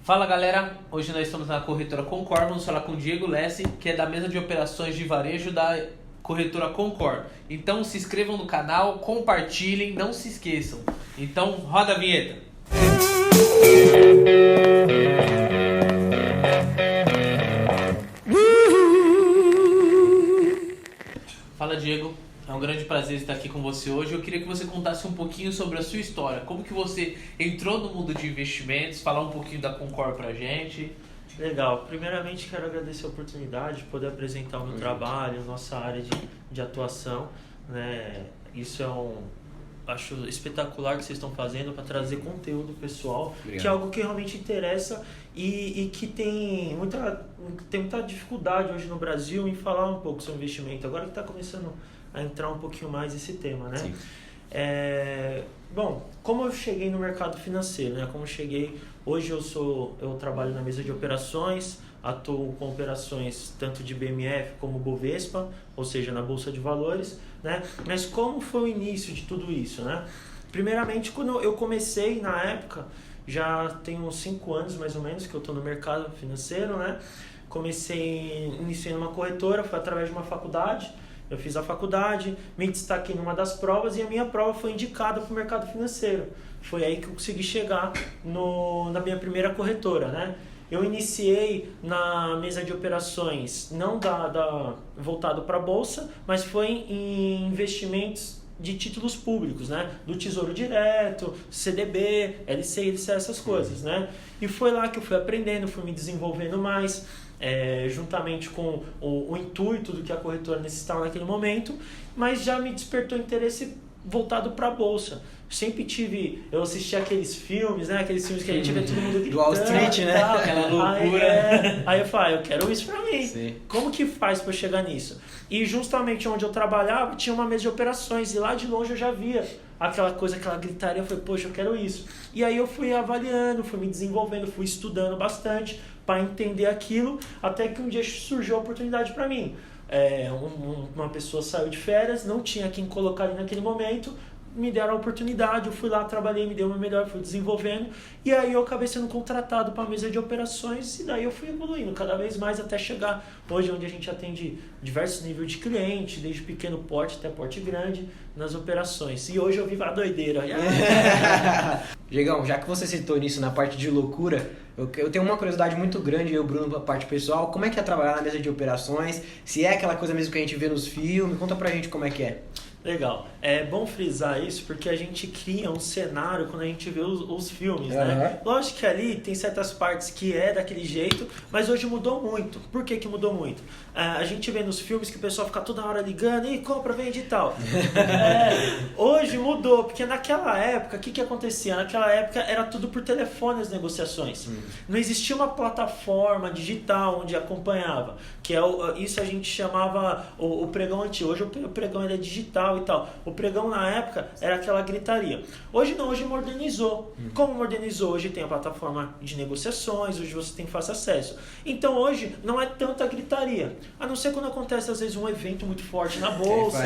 Fala galera, hoje nós estamos na corretora Concor, vamos falar com o Diego Lessi, que é da mesa de operações de varejo da corretora Concor. Então se inscrevam no canal, compartilhem, não se esqueçam. Então roda a vinheta. Fala Diego, é um grande prazer estar aqui com você hoje. Eu queria que você contasse um pouquinho sobre a sua história. Como que você entrou no mundo de investimentos, falar um pouquinho da Concor pra gente. Legal. Primeiramente, quero agradecer a oportunidade de poder apresentar o meu trabalho, nossa área de atuação, né? Isso acho espetacular que vocês estão fazendo para trazer conteúdo pessoal. Obrigado. Que é algo que realmente interessa e que tem muita dificuldade hoje no Brasil em falar um pouco sobre investimento. Agora que está começando a entrar um pouquinho mais esse tema, né? Sim. Bom, como eu cheguei no mercado financeiro, né? Hoje eu trabalho na mesa de operações, atuo com operações tanto de BMF como Bovespa, ou seja, na Bolsa de Valores, né? Mas como foi o início de tudo isso, né? Primeiramente, quando eu comecei na época, já tem uns 5 anos mais ou menos que eu estou no mercado financeiro, né? Iniciei numa corretora, foi através de uma faculdade. Eu fiz a faculdade, me destaquei numa das provas e a minha prova foi indicada para o mercado financeiro. Foi aí que eu consegui chegar na minha primeira corretora, né? Eu iniciei na mesa de operações, não voltado para a Bolsa, mas foi em investimentos de títulos públicos, né? Do Tesouro Direto, CDB, LCI, essas coisas, né? E foi lá que eu fui aprendendo, fui me desenvolvendo mais, juntamente com o intuito do que a corretora necessitava naquele momento, mas já me despertou interesse voltado para a Bolsa. Eu assisti aqueles filmes, né? Aqueles filmes que a gente vê todo mundo gritando, do Wall Street, né? Aquela loucura. Aí eu falei, eu quero isso pra mim. Sim. Como que faz pra eu chegar nisso? E justamente onde eu trabalhava, tinha uma mesa de operações. E lá de longe eu já via aquela gritaria. Eu falei, poxa, eu quero isso. E aí eu fui avaliando, fui me desenvolvendo, fui estudando bastante para entender aquilo. Até que um dia surgiu a oportunidade pra mim. Uma pessoa saiu de férias, não tinha quem colocar ali naquele momento. Me deram a oportunidade, eu fui lá, trabalhei, me deu uma melhor, fui desenvolvendo e aí eu acabei sendo contratado para a mesa de operações e daí eu fui evoluindo cada vez mais até chegar hoje onde a gente atende diversos níveis de cliente, desde pequeno porte até porte grande nas operações. E hoje eu vivo a doideira. Diegão, já que você citou nisso na parte de loucura, eu tenho uma curiosidade muito grande, eu, Bruno, pra parte pessoal, como é que é trabalhar na mesa de operações? Se é aquela coisa mesmo que a gente vê nos filmes, conta pra gente como é que é. Legal. É bom frisar isso porque a gente cria um cenário quando a gente vê os filmes, né? Lógico que ali tem certas partes que é daquele jeito, mas hoje mudou muito. Por que mudou muito? A gente vê nos filmes que o pessoal fica toda hora ligando, e compra, vende e tal. Hoje mudou, porque naquela época, o que acontecia? Naquela época era tudo por telefone as negociações. Não existia uma plataforma digital onde acompanhava, isso a gente chamava o pregão antigo. Hoje o pregão ele é digital e tal. O pregão na época era aquela gritaria. Hoje não, hoje modernizou. Como modernizou? Hoje tem a plataforma de negociações, hoje você tem fácil acesso. Então hoje não é tanta gritaria. A não ser quando acontece às vezes um evento muito forte na bolsa,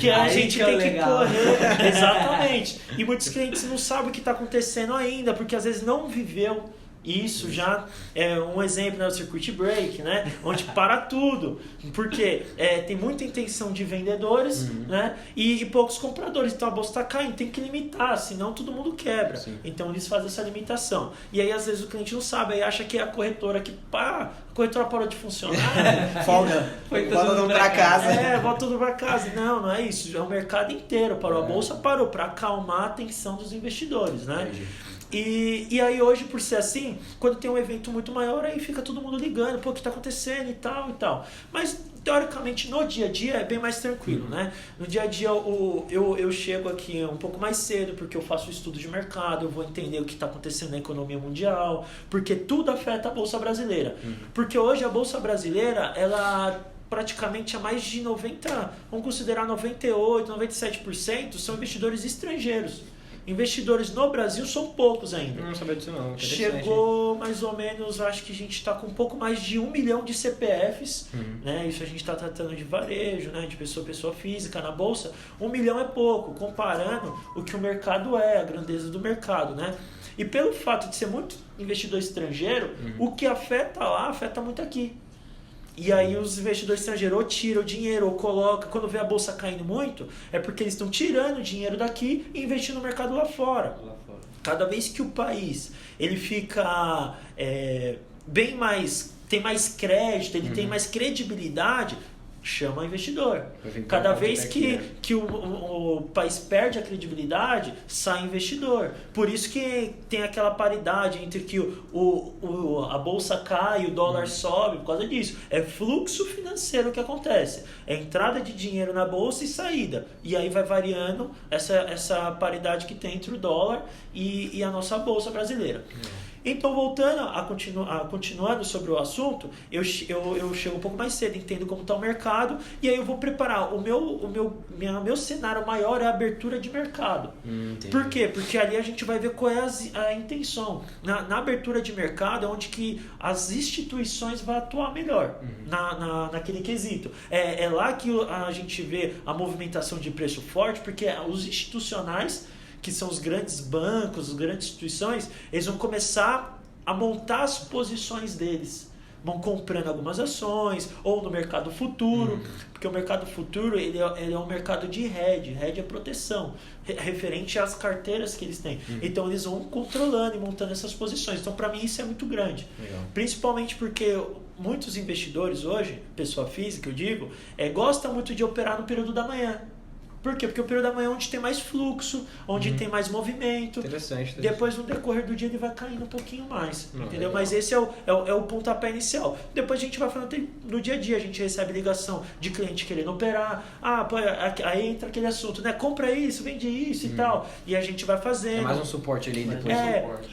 que a gente tem que correr. Exatamente. E muitos clientes não sabem o que está acontecendo ainda, porque às vezes não viveu. Isso já é um exemplo, né? O circuit break, né? Onde para tudo, porque tem muita intenção de vendedores, né? E poucos compradores, então a bolsa está caindo, tem que limitar, senão todo mundo quebra. Sim. Então eles fazem essa limitação. E aí às vezes o cliente não sabe, aí acha que é a corretora a corretora parou de funcionar. Folga, volta tudo para casa. Volta tudo para casa. Não é isso, é o mercado inteiro parou, a bolsa parou para acalmar a atenção dos investidores, né? Entendi. E aí hoje, por ser assim, quando tem um evento muito maior, aí fica todo mundo ligando, o que está acontecendo e tal. Mas, teoricamente, no dia a dia é bem mais tranquilo, né? No dia a dia eu chego aqui um pouco mais cedo, porque eu faço estudo de mercado, eu vou entender o que está acontecendo na economia mundial, porque tudo afeta a Bolsa Brasileira. Porque hoje a Bolsa Brasileira, ela praticamente a mais de 90%, vamos considerar 98%, 97% são investidores estrangeiros. Investidores no Brasil são poucos ainda. Não sabia disso não. Chegou mais ou menos, acho que a gente está com um pouco mais de 1 milhão de CPFs, né? Isso a gente está tratando de varejo, né? De pessoa física na bolsa. 1 milhão é pouco, comparando o que o mercado a grandeza do mercado, né? E pelo fato de ser muito investidor estrangeiro, o que afeta lá, afeta muito aqui. E aí os investidores estrangeiros ou tiram o dinheiro ou colocam, quando vê a bolsa caindo muito, é porque eles estão tirando o dinheiro daqui e investindo no mercado lá fora. Cada vez que o país ele fica bem mais, tem mais crédito, ele tem mais credibilidade, chama investidor. Cada vez que o país perde a credibilidade, sai investidor. Por isso que tem aquela paridade entre que a bolsa cai e o dólar sobe, por causa disso. É fluxo financeiro que acontece. É entrada de dinheiro na bolsa e saída. E aí vai variando essa paridade que tem entre o dólar e a nossa bolsa brasileira. Então, voltando continuando sobre o assunto, eu chego um pouco mais cedo, entendo como está o mercado, e aí eu vou preparar. O meu cenário maior é a abertura de mercado. Por quê? Porque ali a gente vai ver qual é a intenção. Na abertura de mercado é onde que as instituições vão atuar melhor, naquele quesito. É lá que a gente vê a movimentação de preço forte, porque os institucionais, que são os grandes bancos, as grandes instituições, eles vão começar a montar as posições deles. Vão comprando algumas ações, ou no mercado futuro, porque o mercado futuro ele é um mercado de hedge é proteção, referente às carteiras que eles têm. Então eles vão controlando e montando essas posições. Então para mim isso é muito grande. Legal. Principalmente porque muitos investidores hoje, pessoa física eu digo, gostam muito de operar no período da manhã. Por quê? Porque o período da manhã é onde tem mais fluxo, onde tem mais movimento. Interessante. Depois, no decorrer do dia, ele vai caindo um pouquinho mais. Entendeu? Mas esse é o pontapé inicial. Depois a gente vai falando, no dia a dia, a gente recebe ligação de cliente querendo operar. Aí entra aquele assunto, né? Compra isso, vende isso e tal. E a gente vai fazendo. É mais um suporte ali depois.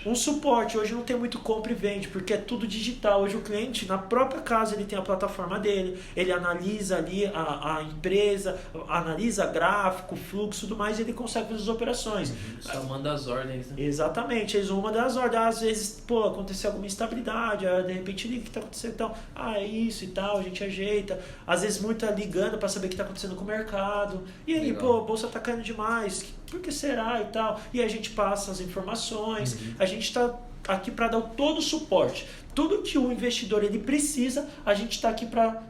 Um suporte. Hoje não tem muito compra e vende, porque é tudo digital. Hoje o cliente, na própria casa, ele tem a plataforma dele, ele analisa ali a empresa, analisa a gráfico, fluxo e tudo mais, e ele consegue fazer as operações. Só manda as ordens, né? Exatamente, eles vão mandar as ordens. Às vezes, aconteceu alguma instabilidade, de repente liga o que está acontecendo e tal. É isso e tal, a gente ajeita. Às vezes muita ligando para saber o que está acontecendo com o mercado. E aí, a bolsa está caindo demais, por que será e tal? E a gente passa as informações, a gente está aqui para dar todo o suporte. Tudo que o investidor ele precisa, a gente está aqui para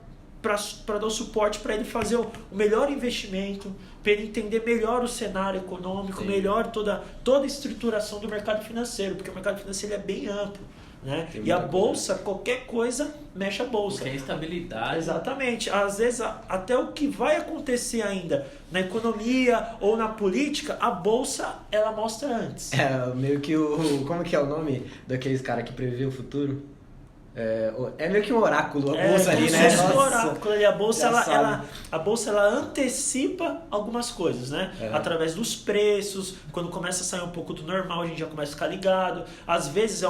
dar o suporte para ele fazer o melhor investimento, para ele entender melhor o cenário econômico, melhor toda a estruturação do mercado financeiro, porque o mercado financeiro é bem amplo. Né? E a bolsa, qualquer coisa, mexe a bolsa. Porque é instabilidade. Exatamente. Às vezes, até o que vai acontecer ainda na economia ou na política, a bolsa, ela mostra antes. Meio que como que é o nome daqueles caras que prevê o futuro? É meio que um oráculo, a bolsa ali, né? Um oráculo ali. A bolsa ela antecipa algumas coisas, né? Através dos preços, quando começa a sair um pouco do normal, a gente já começa a ficar ligado. Às vezes é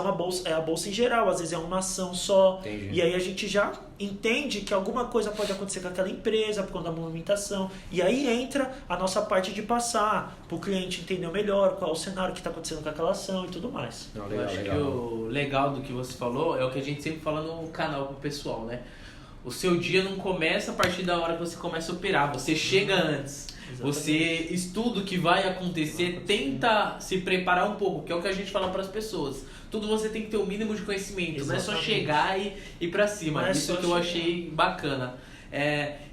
a bolsa em geral, às vezes é uma ação só. Entendi. E aí a gente já entende que alguma coisa pode acontecer com aquela empresa por conta da movimentação. E aí entra a nossa parte de passar para o cliente entender melhor qual é o cenário que está acontecendo com aquela ação e tudo mais. Eu acho que o legal do que você falou é o que a gente sempre fala no canal pro pessoal, né? O seu dia não começa a partir da hora que você começa a operar, você chega antes. Exatamente. Você estuda o que vai acontecer, tenta se preparar um pouco, que é o que a gente fala para as pessoas. Tudo você tem que ter o mínimo de conhecimento. Exatamente. Não é só chegar e ir para cima. Isso que eu achei bacana.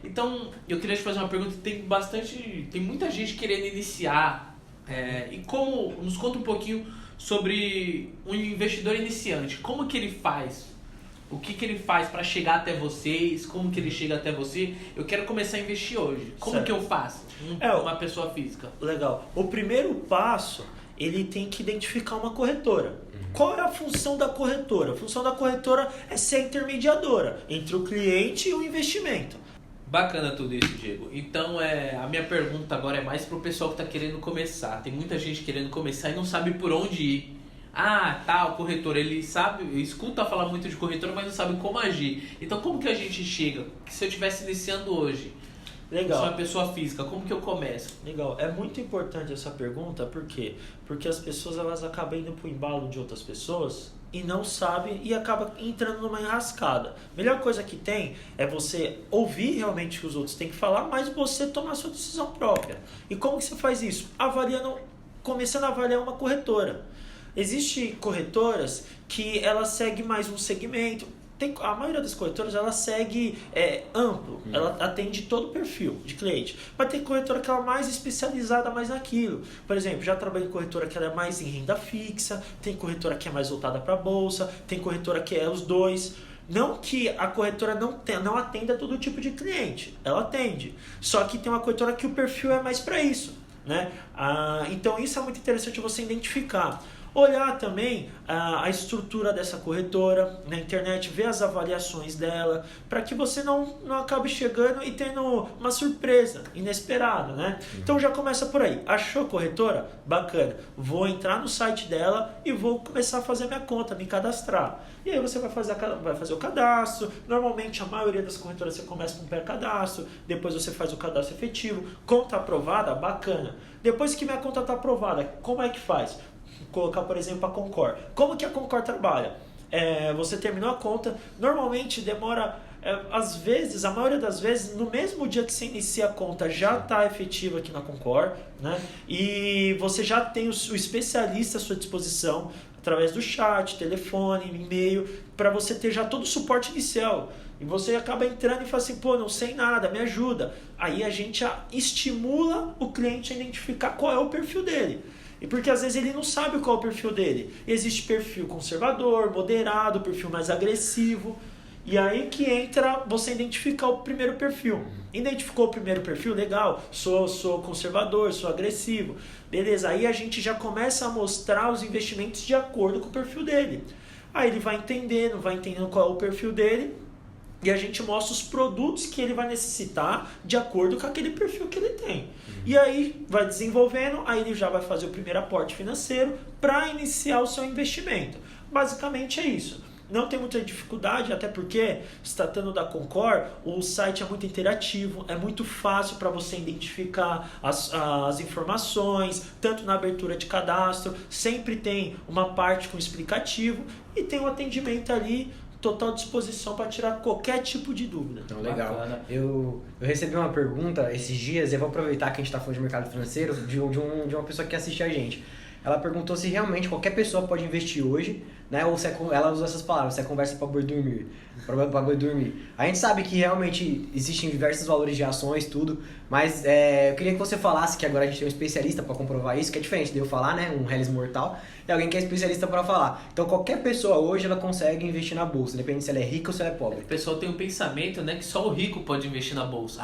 Então, eu queria te fazer uma pergunta. Tem muita gente querendo iniciar. Nos conta um pouquinho sobre um investidor iniciante. Como que ele faz? O que ele faz para chegar até vocês? Como que ele chega até você? Eu quero começar a investir hoje. Como que eu faço? Uma pessoa física. Legal. O primeiro passo, ele tem que identificar uma corretora. Qual é a função da corretora? A função da corretora é ser a intermediadora entre o cliente e o investimento. Bacana tudo isso, Diego. Então, a minha pergunta agora é mais pro pessoal que está querendo começar. Tem muita gente querendo começar e não sabe por onde ir. O corretor, ele escuta falar muito de corretora, mas não sabe como agir. Então, como que a gente chega? Se eu estivesse iniciando hoje, legal. Eu sou uma pessoa física, como que eu começo? Legal, é muito importante essa pergunta, por quê? Porque as pessoas elas acabam indo pro embalo de outras pessoas e não sabem e acaba entrando numa enrascada. Melhor coisa que tem é você ouvir realmente o que os outros têm que falar, mas você tomar a sua decisão própria. E como que você faz isso? Começando a avaliar uma corretora. Existem corretoras que ela segue mais um segmento. A maioria das corretoras ela segue amplo, ela atende todo o perfil de cliente. Mas tem corretora que ela é mais especializada mais naquilo. Por exemplo, já trabalhei em corretora que ela é mais em renda fixa, tem corretora que é mais voltada para a bolsa, tem corretora que é os dois. Não que a corretora não atenda todo tipo de cliente, ela atende. Só que tem uma corretora que o perfil é mais para isso, né? Então isso é muito interessante você identificar. Olhar também a estrutura dessa corretora na internet, ver as avaliações dela, para que você não acabe chegando e tendo uma surpresa inesperada, né? Então já começa por aí. Achou corretora? Bacana. Vou entrar no site dela e vou começar a fazer minha conta, me cadastrar. E aí você vai fazer o cadastro. Normalmente a maioria das corretoras você começa com um pré-cadastro, depois você faz o cadastro efetivo. Conta aprovada? Bacana. Depois que minha conta está aprovada, como é que faz? Colocar, por exemplo, a Concor. Como que a Concor trabalha? Você terminou a conta, normalmente demora, às vezes, a maioria das vezes, no mesmo dia que você inicia a conta, já está efetiva aqui na Concor, né? E você já tem o especialista à sua disposição, através do chat, telefone, e-mail, para você ter já todo o suporte inicial. E você acaba entrando e fala assim, pô, não sei nada, me ajuda. Aí a gente estimula o cliente a identificar qual é o perfil dele. E porque às vezes ele não sabe qual é o perfil dele. Existe perfil conservador, moderado, perfil mais agressivo. E aí que entra você identificar o primeiro perfil. Identificou o primeiro perfil? Legal, sou conservador, sou agressivo. Beleza, aí a gente já começa a mostrar os investimentos de acordo com o perfil dele. Aí ele vai entendendo qual é o perfil dele. E a gente mostra os produtos que ele vai necessitar de acordo com aquele perfil que ele tem. E aí vai desenvolvendo, aí ele já vai fazer o primeiro aporte financeiro para iniciar o seu investimento. Basicamente é isso. Não tem muita dificuldade, até porque, se tratando da Concor, o site é muito interativo, é muito fácil para você identificar as informações, tanto na abertura de cadastro, sempre tem uma parte com explicativo e tem um atendimento ali total disposição para tirar qualquer tipo de dúvida. Então, legal. Eu recebi uma pergunta esses dias, eu vou aproveitar que a gente está falando de mercado financeiro, de uma pessoa que assiste a gente. Ela perguntou se realmente qualquer pessoa pode investir hoje, né? Ou se ela usa essas palavras, se é conversa para boi dormir. A gente sabe que realmente existem diversos valores de ações, tudo, mas eu queria que você falasse, que agora a gente tem um especialista para comprovar isso, que é diferente de eu falar, né? Um Hellis mortal, e alguém que é especialista para falar. Então qualquer pessoa hoje ela consegue investir na bolsa, independente se ela é rica ou se ela é pobre. O pessoal tem um pensamento, né, que só o rico pode investir na bolsa.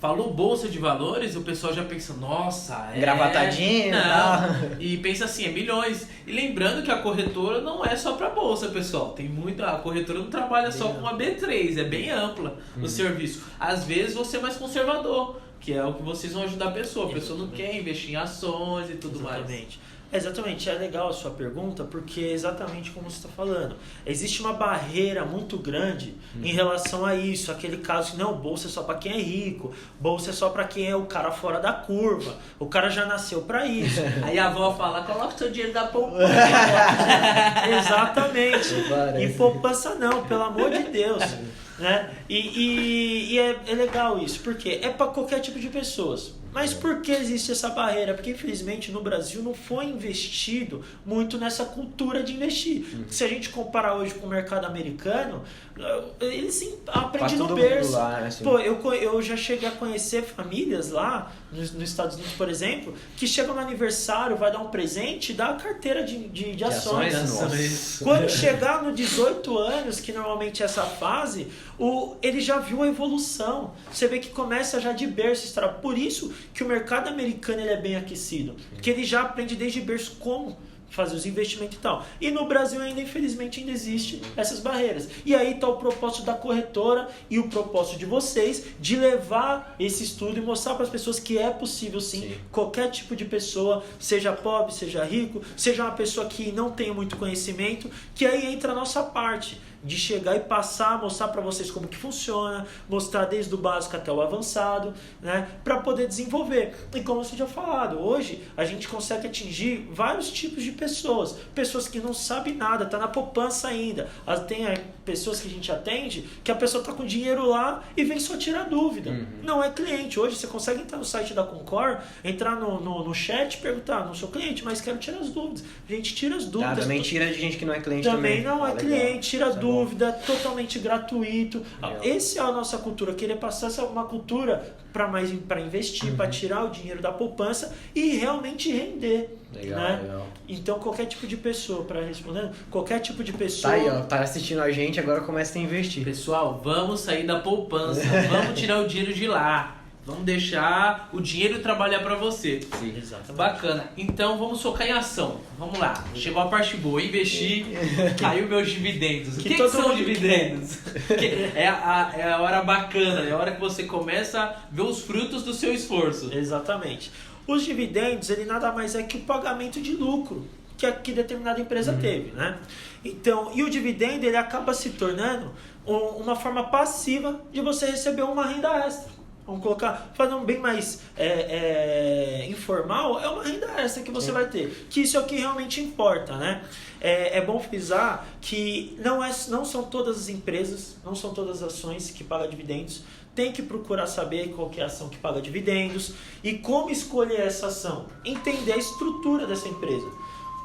Falou bolsa de valores, o pessoal já pensa, nossa, engravatadinho, e pensa assim, é milhões. E lembrando que a corretora não é só para bolsa, pessoal. A corretora não trabalha só com a B3, é bem ampla o serviço. Às vezes você é mais conservador, que é o que vocês vão ajudar a pessoa. A pessoa não quer investir em ações e tudo mais. Exatamente, é legal a sua pergunta, porque é exatamente como você está falando. Existe uma barreira muito grande em relação a isso, aquele caso que não, bolsa é só para quem é rico, bolsa é só para quem é o cara fora da curva, o cara já nasceu para isso. Aí a avó fala, coloca o seu dinheiro da poupança. Exatamente, e poupança não, pelo amor de Deus. Né? E é legal isso, porque é para qualquer tipo de pessoas. Mas por que existe essa barreira? Porque infelizmente no Brasil não foi investido muito nessa cultura de investir. Se a gente comparar hoje com o mercado americano, eles aprendem no berço. Lá, né, assim. Pô, eu já cheguei a conhecer famílias lá nos Estados Unidos, por exemplo, que chegam no aniversário, vai dar um presente e dá a carteira de ações. Nossa. Quando chegar no 18 anos, que normalmente é essa fase, ele já viu a evolução. Você vê que começa já de berço. Por isso que o mercado americano ele é bem aquecido. Porque ele já aprende desde berço como fazer os investimentos e tal. E no Brasil ainda, infelizmente, ainda existe essas barreiras. E aí está o propósito da corretora e o propósito de vocês de levar esse estudo e mostrar para as pessoas que é possível sim, qualquer tipo de pessoa, seja pobre, seja rico, seja uma pessoa que não tem muito conhecimento, que aí entra a nossa parte de chegar e passar, mostrar para vocês como que funciona, mostrar desde o básico até o avançado, né, para poder desenvolver. E como você já falado, hoje a gente consegue atingir vários tipos de pessoas, pessoas que não sabem nada, tá na poupança ainda. Tem pessoas que a gente atende que a pessoa tá com dinheiro lá e vem só tirar dúvida. Não é cliente. Hoje você consegue entrar no site da Concor, entrar no chat e perguntar, não sou cliente, mas quero tirar as dúvidas. A gente tira as dúvidas. Também tira de gente que não é cliente também. Não é legal. Cliente, tira dúvida, totalmente gratuito. Essa é a nossa cultura, querer passar uma cultura para investir, para tirar o dinheiro da poupança e realmente render. Legal. Então qualquer tipo de pessoa, para responder, qualquer tipo de pessoa... Tá aí, ó, tá assistindo a gente, agora começa a investir. Pessoal, vamos sair da poupança, vamos tirar o dinheiro de lá. Vamos deixar o dinheiro trabalhar para você. Sim, exatamente. Bacana. Então vamos focar em ação. Vamos lá. Chegou a parte boa. Investi, caiu meus dividendos. O que são dividendos? É a hora bacana, é a hora que você começa a ver os frutos do seu esforço. Exatamente. Os dividendos, ele nada mais é que o pagamento de lucro que determinada empresa teve, né? Então, e o dividendo, ele acaba se tornando uma forma passiva de você receber uma renda extra. Vamos colocar, fazendo bem mais informal, é uma renda extra que você vai ter. Que isso é o que realmente importa, né? É bom frisar que não são todas as empresas, não são todas as ações que pagam dividendos. Tem que procurar saber qual que é a ação que paga dividendos e como escolher essa ação. Entender a estrutura dessa empresa.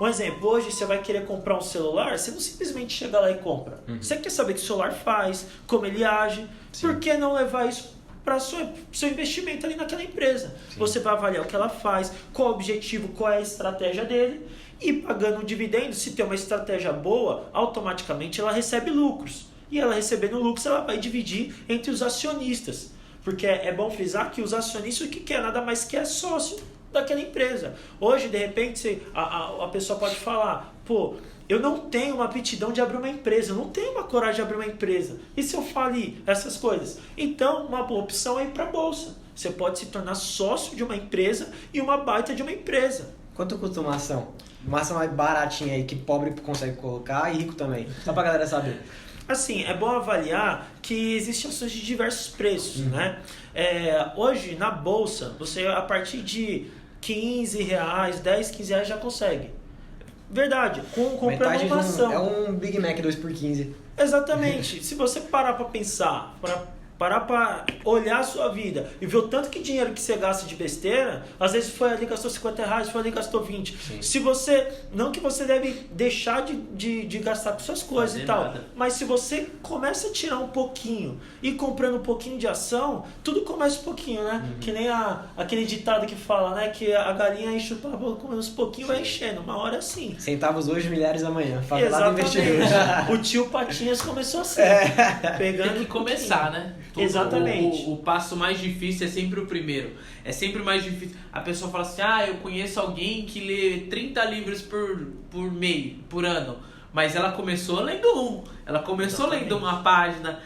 Um exemplo, hoje você vai querer comprar um celular, você não simplesmente chega lá e compra. Você quer saber o que o celular faz, como ele age. Sim. Por que não levar isso para seu investimento ali naquela empresa? Sim. Você vai avaliar o que ela faz, qual o objetivo, qual é a estratégia dele. E pagando um dividendo, se tem uma estratégia boa, automaticamente ela recebe lucros. E ela recebendo lucros, ela vai dividir entre os acionistas. Porque é bom frisar que os acionistas, o que é? Nada mais que é sócio daquela empresa. Hoje, de repente, a pessoa pode falar, pô, eu não tenho uma aptidão de abrir uma empresa, eu não tenho uma coragem de abrir uma empresa. E se eu falir essas coisas? Então, uma boa opção é ir para a Bolsa. Você pode se tornar sócio de uma empresa e uma baita de uma empresa. Quanto custa uma ação? Uma ação mais baratinha aí, que pobre consegue colocar e rico também. Só pra galera saber. Assim, é bom avaliar que existem ações de diversos preços, né? Hoje, na Bolsa, você a partir de R$15, 10, 15 reais já consegue. Verdade, comprando uma ação. É um Big Mac 2x15. Exatamente. Se você parar para pensar, parar para olhar a sua vida e ver o tanto que dinheiro que você gasta de besteira, às vezes foi ali gastou R$50, foi ali gastou 20. Sim. Se você, não que você deve deixar de gastar com suas coisas e tal, mas se você começa a tirar um pouquinho e comprando um pouquinho de ação, tudo começa um pouquinho, né? Que nem aquele ditado que fala, né, que a galinha enche o papo com uns pouquinho, vai enchendo, uma hora assim. Centavos hoje, milhares amanhã. Exatamente. O tio Patinhas começou assim, pegando. Tem que começar, né? Exatamente. O passo mais difícil é sempre o primeiro. É sempre mais difícil. A pessoa fala assim, eu conheço alguém que lê 30 livros por ano. Mas ela começou lendo ela começou lendo uma página,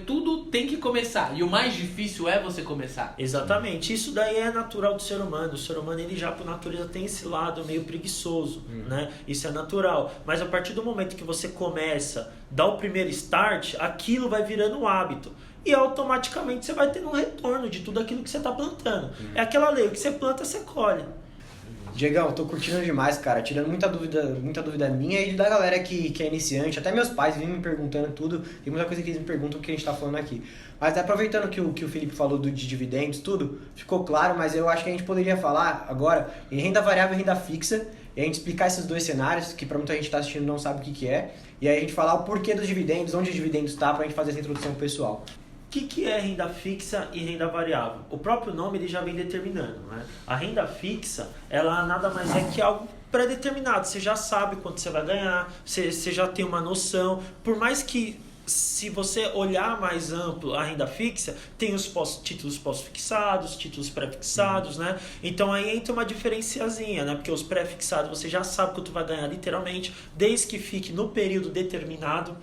tudo tem que começar. E o mais difícil é você começar. Exatamente. Isso daí é natural do ser humano. O ser humano, ele já por natureza tem esse lado meio preguiçoso, né? Isso é natural. Mas a partir do momento que você começa, dá o primeiro start, aquilo vai virando um hábito. E automaticamente você vai tendo um retorno de tudo aquilo que você está plantando. É aquela lei, o que você planta, você colhe. Diegão, tô curtindo demais, cara, tirando muita dúvida minha e da galera que é iniciante, até meus pais vêm me perguntando tudo, tem muita coisa que eles me perguntam que a gente tá falando aqui. Mas aproveitando que o Felipe falou de dividendos, tudo, ficou claro, mas eu acho que a gente poderia falar agora em renda variável e renda fixa, e a gente explicar esses dois cenários, que pra muita gente tá assistindo não sabe o que é, e aí a gente falar o porquê dos dividendos, onde os dividendos tá, pra gente fazer essa introdução pro pessoal. O que é renda fixa e renda variável? O próprio nome ele já vem determinando, né? A renda fixa, ela nada mais é que algo pré-determinado. Você já sabe quanto você vai ganhar, você já tem uma noção. Por mais que se você olhar mais amplo a renda fixa, tem os títulos pós-fixados, títulos pré-fixados, né? Então aí entra uma diferenciazinha, né? Porque os pré-fixados você já sabe quanto vai ganhar literalmente, desde que fique no período determinado,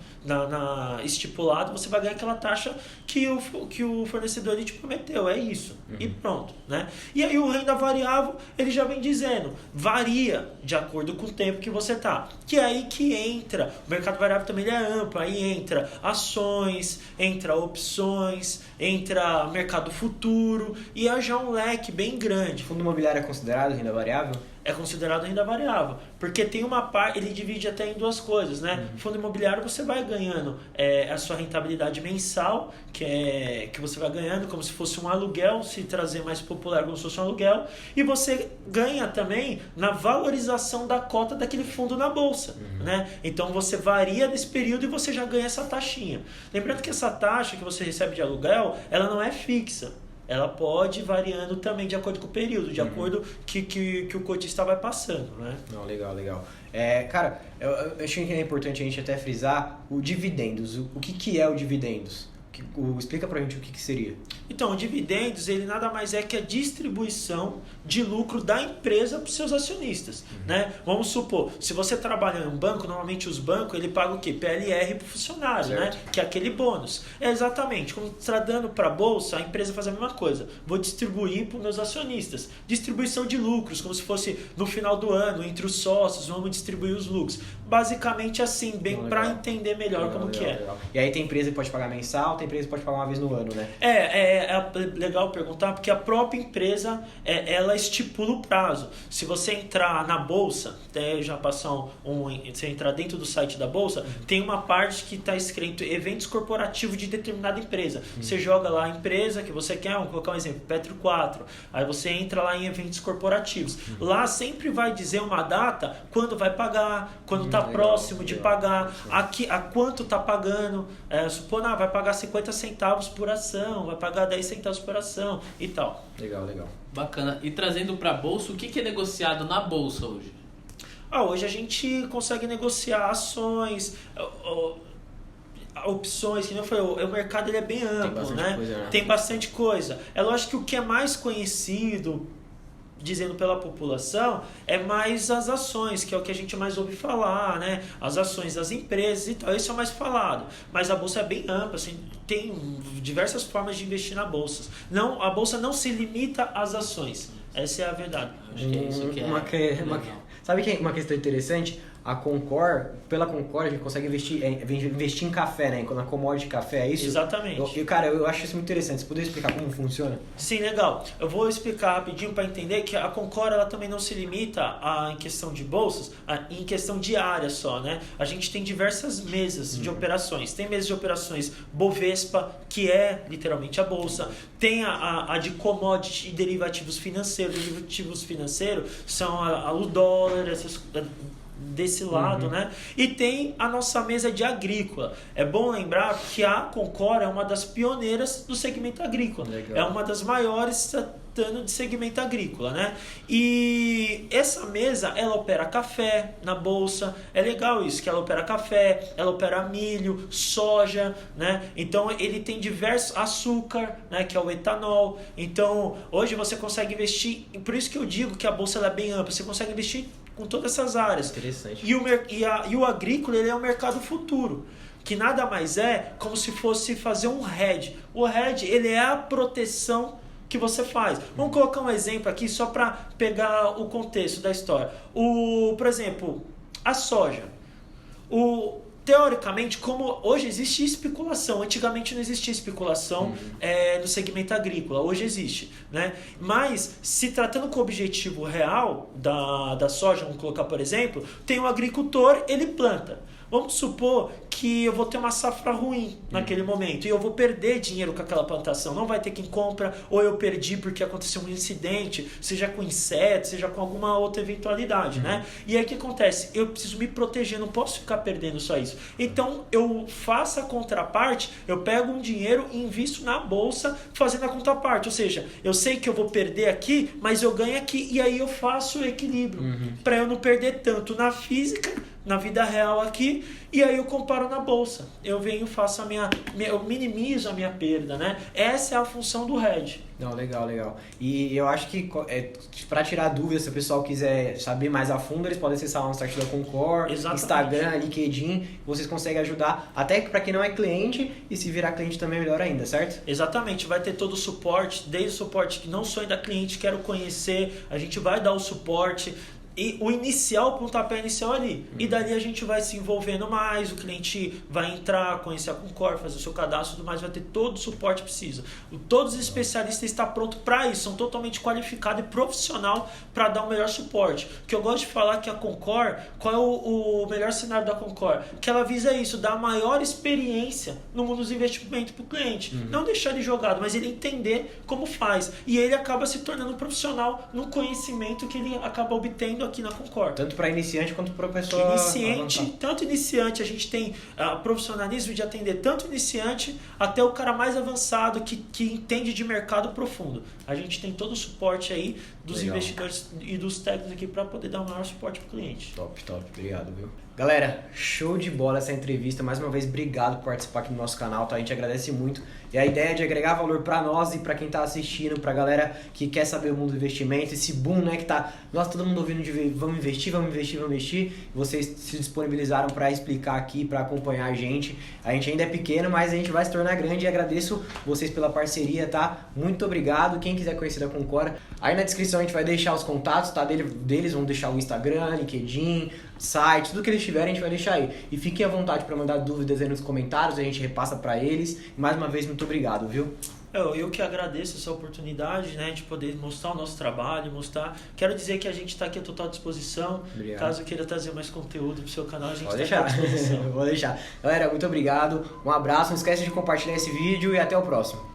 estipulado, você vai ganhar aquela taxa que o fornecedor ele te prometeu, é isso. E pronto, né? E aí o renda variável, ele já vem dizendo, varia de acordo com o tempo que você tá. Que é aí que entra, o mercado variável também ele é amplo, aí entra ações, entra opções, entra mercado futuro e é já um leque bem grande. Fundo imobiliário é considerado renda variável? É considerado renda variável, porque tem uma parte, ele divide até em duas coisas, né? Fundo imobiliário você vai ganhando a sua rentabilidade mensal, que você vai ganhando como se fosse um aluguel, se trazer mais popular como se fosse um aluguel, e você ganha também na valorização da cota daquele fundo na bolsa, né? Então você varia nesse período e você já ganha essa taxinha. Lembrando que essa taxa que você recebe de aluguel, ela não é fixa. Ela pode ir variando também de acordo com o período, de acordo que o cotista vai passando, né? Não, legal. Cara, eu achei que é importante a gente até frisar o dividendos. O que é o dividendos? Explica pra gente o que seria. Então, o dividendos, ele nada mais é que a distribuição de lucro da empresa para os seus acionistas, né? Vamos supor, se você trabalha em um banco, normalmente os bancos, ele paga o quê? PLR para o funcionário, né? Que é aquele bônus. É exatamente, como está dando para a bolsa, a empresa faz a mesma coisa. Vou distribuir para os meus acionistas. Distribuição de lucros, como se fosse no final do ano, entre os sócios, vamos distribuir os lucros. Basicamente assim, bem para entender melhor como que é. Legal. E aí tem empresa que pode pagar mensal, tem empresa que pode pagar uma vez no ano, né? É legal perguntar, porque a própria empresa, ela estipula o prazo. Se você entrar na bolsa, já passou você entrar dentro do site da bolsa, tem uma parte que está escrito eventos corporativos de determinada empresa. Você joga lá a empresa que você quer, vamos colocar um exemplo, Petro 4. Aí você entra lá em eventos corporativos. Lá sempre vai dizer uma data, quando vai pagar, quando está próximo de pagar, a quanto está pagando. Supondo, vai pagar 50 centavos por ação, vai pagar 10 centavos por ação e tal. Legal. Bacana. E trazendo para a bolsa, o que é negociado na bolsa hoje? Hoje a gente consegue negociar ações, opções, que nem eu falei, o mercado ele é bem amplo, né? Tem bastante coisa. É lógico que o que é mais conhecido, dizendo pela população, é mais as ações, que é o que a gente mais ouve falar, né? As ações das empresas e tal, isso é o mais falado. Mas a bolsa é bem ampla, assim, tem diversas formas de investir na bolsa. A bolsa não se limita às ações. Essa é a verdade. Acho que é isso que sabe que é uma questão interessante? A Concor, pela Concor a gente consegue investir em café, né? Na commodity café, é isso? Exatamente. Cara, eu acho isso muito interessante. Você poderia explicar como funciona? Sim, legal. Eu vou explicar rapidinho para entender que a Concor ela também não se limita em questão de bolsas, em questão de área só, né? A gente tem diversas mesas de operações. Tem mesas de operações Bovespa, que é literalmente a bolsa. Tem a de commodity e derivativos financeiros. Derivativos financeiros são o dólar, essas desse lado, né? E tem a nossa mesa de agrícola. É bom lembrar que a Concor é uma das pioneiras do segmento agrícola. Legal. É uma das maiores tratando de segmento agrícola, né? E essa mesa, ela opera café na bolsa. É legal isso, que ela opera café, ela opera milho, soja, né? Então ele tem diversos açúcar, né? Que é o etanol. Então hoje você consegue investir, por isso que eu digo que a bolsa ela é bem ampla. Você consegue investir com todas essas áreas. Interessante. E o agrícola, ele é um mercado futuro, que nada mais é como se fosse fazer um hedge. O hedge, ele é a proteção que você faz. Vamos colocar um exemplo aqui só para pegar o contexto da história. Por exemplo, a soja. Teoricamente, como hoje existe especulação, antigamente não existia especulação no segmento agrícola, hoje existe, né? Mas, se tratando com o objetivo real da soja, vamos colocar por exemplo, tem um agricultor, ele planta. Vamos supor que eu vou ter uma safra ruim naquele momento e eu vou perder dinheiro com aquela plantação. Não vai ter quem compra, ou eu perdi porque aconteceu um incidente, seja com inseto, seja com alguma outra eventualidade, né? E aí o que acontece? Eu preciso me proteger, não posso ficar perdendo só isso. Então eu faço a contraparte, eu pego um dinheiro e invisto na bolsa fazendo a contraparte. Ou seja, eu sei que eu vou perder aqui, mas eu ganho aqui e aí eu faço o equilíbrio. Para eu não perder tanto na física na vida real aqui, e aí eu comparo na bolsa. Eu venho, faço eu minimizo a minha perda, né? Essa é a função do hedge. Não, legal. E eu acho que para tirar dúvidas, se o pessoal quiser saber mais a fundo, eles podem acessar lá no site da Concor, Instagram, LinkedIn, vocês conseguem ajudar até para quem não é cliente, e se virar cliente também é melhor ainda, certo? Exatamente, vai ter todo o suporte, desde o suporte que não sou ainda cliente, quero conhecer, a gente vai dar o suporte. E o inicial, o pontapé inicial ali. E dali a gente vai se envolvendo mais, o cliente vai entrar, conhecer a Concor, fazer o seu cadastro e tudo mais, vai ter todo o suporte que precisa. Todos os especialistas estão prontos para isso, são totalmente qualificados e profissional para dar o melhor suporte. O que eu gosto de falar é que a Concor, qual é o melhor cenário da Concor? Que ela visa isso, dar a maior experiência no mundo dos investimentos para o cliente. Não deixar ele jogado, mas ele entender como faz. E ele acaba se tornando um profissional no conhecimento que ele acaba obtendo aqui na Concor. Tanto para iniciante quanto para pessoa tanto iniciante, a gente tem profissionalismo de atender tanto iniciante até o cara mais avançado que entende de mercado profundo. A gente tem todo o suporte aí dos investidores e dos técnicos aqui para poder dar o maior suporte para o cliente. Top, obrigado, viu? Galera, show de bola essa entrevista. Mais uma vez, obrigado por participar aqui do nosso canal, tá? A gente agradece muito. E a ideia é de agregar valor para nós e para quem tá assistindo, pra galera que quer saber o mundo do investimento, esse boom, né, que tá, nossa, todo mundo ouvindo de vamos investir. Vocês se disponibilizaram para explicar aqui, para acompanhar a gente. A gente ainda é pequeno, mas a gente vai se tornar grande e agradeço vocês pela parceria, tá? Muito obrigado. Quem quiser conhecer a Concor, aí na descrição a gente vai deixar os contatos, tá? Deles vão deixar o Instagram, LinkedIn, site, tudo que eles tiverem a gente vai deixar aí. E fiquem à vontade para mandar dúvidas aí nos comentários, a gente repassa para eles. Mais uma vez, muito obrigado, viu? Eu que agradeço essa oportunidade, né, de poder mostrar o nosso trabalho, Quero dizer que a gente está aqui à total disposição. Obrigado. Caso queira trazer mais conteúdo para o seu canal, a gente está à disposição. Vou deixar. Galera, muito obrigado. Um abraço. Não esquece de compartilhar esse vídeo e até o próximo.